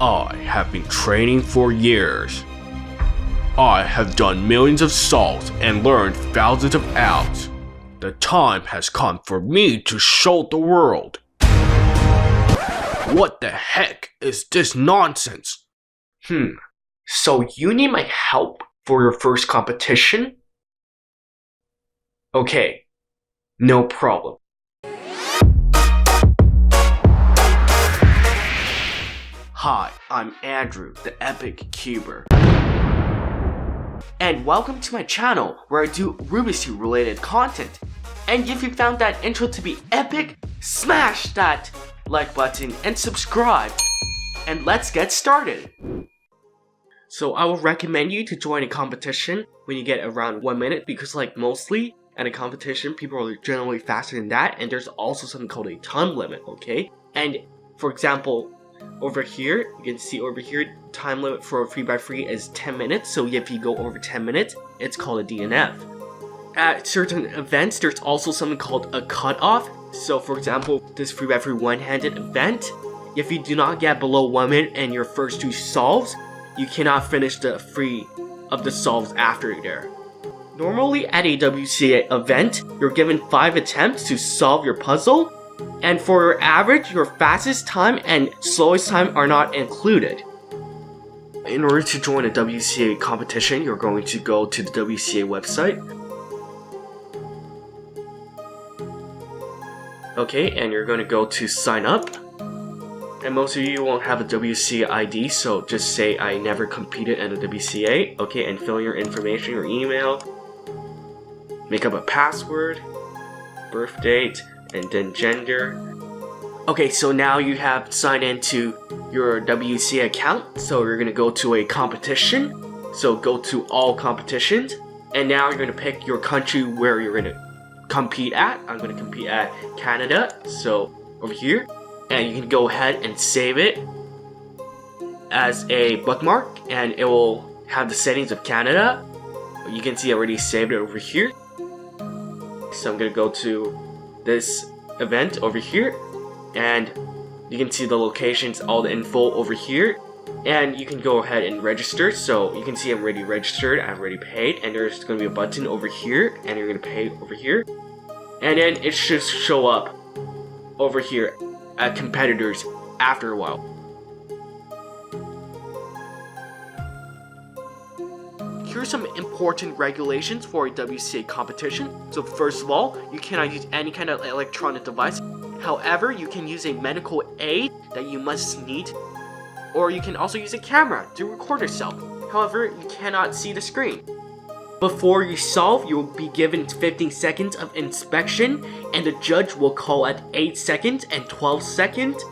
I have been training for years. I have done millions of solves and learned thousands of outs. The time has come for me to show the world. What the heck is this nonsense? So you need my help for your first competition? Okay, no problem. Hi, I'm Andrew, the Epic Cuber. And welcome to my channel where I do Rubik related content. And if you found that intro to be epic, smash that like button and subscribe. And let's get started. So I would recommend you to join a competition when you get around 1 minute, because mostly at a competition people are generally faster than that, and there's also something called a time limit, okay? And for example, over here, you can see over here, time limit for a 3x3 is 10 minutes, so if you go over 10 minutes, it's called a DNF. At certain events, there's also something called a cutoff. So for example, this 3x3 one-handed event, if you do not get below 1 minute in your first two solves, you cannot finish the 3 of the solves after there. Normally at a WCA event, you're given 5 attempts to solve your puzzle, and for your average, your fastest time and slowest time are not included. In order to join a WCA competition, you're going to go to the WCA website. Okay, and you're going to go to sign up. And most of you won't have a WCA ID, so just say I never competed in a WCA. Okay, and fill in your information, your email. Make up a password, birth date, and then gender. Okay, so now you have signed into your WCA account, so you're gonna go to a competition. So go to all competitions, and now you're gonna pick your country where you're gonna compete at. I'm gonna compete at Canada, so over here. And you can go ahead and save it as a bookmark, and it will have the settings of Canada. You can see I already saved it over here. So I'm gonna go to this event over here, and you can see the locations, all the info over here, and you can go ahead and register. So you can see I'm already registered, I've already paid, and there's going to be a button over here, and you're going to pay over here, and then it should show up over here at Compeitors after a while. Here's some important regulations for a WCA competition. So first of all, you cannot use any kind of electronic device. However, you can use a medical aid that you must need, or you can also use a camera to record yourself. However, you cannot see the screen. Before you solve, you will be given 15 seconds of inspection, and the judge will call at 8 seconds and 12 seconds.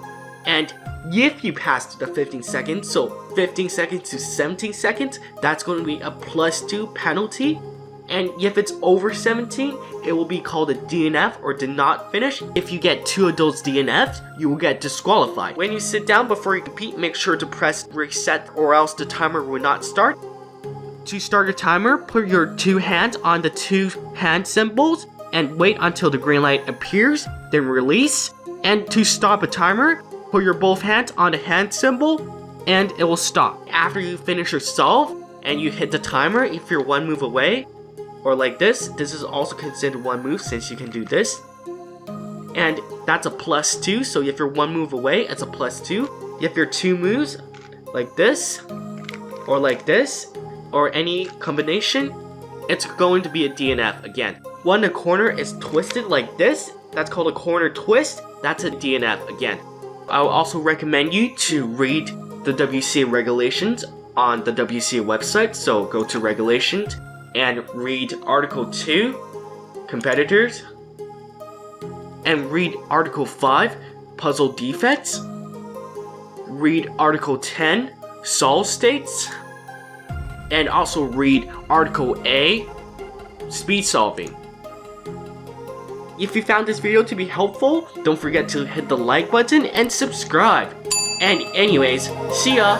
And if you pass the 15 seconds, so 15 seconds to 17 seconds, that's going to be a +2 penalty. And if it's over 17, it will be called a DNF, or did not finish. If you get 2 of those DNFs, you will get disqualified. When you sit down before you compete, make sure to press reset, or else the timer will not start. To start your timer, put your 2 hands on the 2 hand symbols and wait until the green light appears, then release. And to stop a timer, put your both hands on the hand symbol and it will stop. After you finish your solve and you hit the timer, if you're 1 move away, or like this is also considered 1 move since you can do this. And that's a +2, so if you're 1 move away, it's a +2. If you're 2 moves, like this, or any combination, it's going to be a DNF again. When the corner is twisted like this, that's called a corner twist, that's a DNF again. I will also recommend you to read the WCA regulations on the WCA website, so go to regulations and read Article 2, Compeitors, and read Article 5, Puzzle Defects, read Article 10, Solve States, and also read Article A, Speed Solving. If you found this video to be helpful, don't forget to hit the like button and subscribe. And anyways, see ya!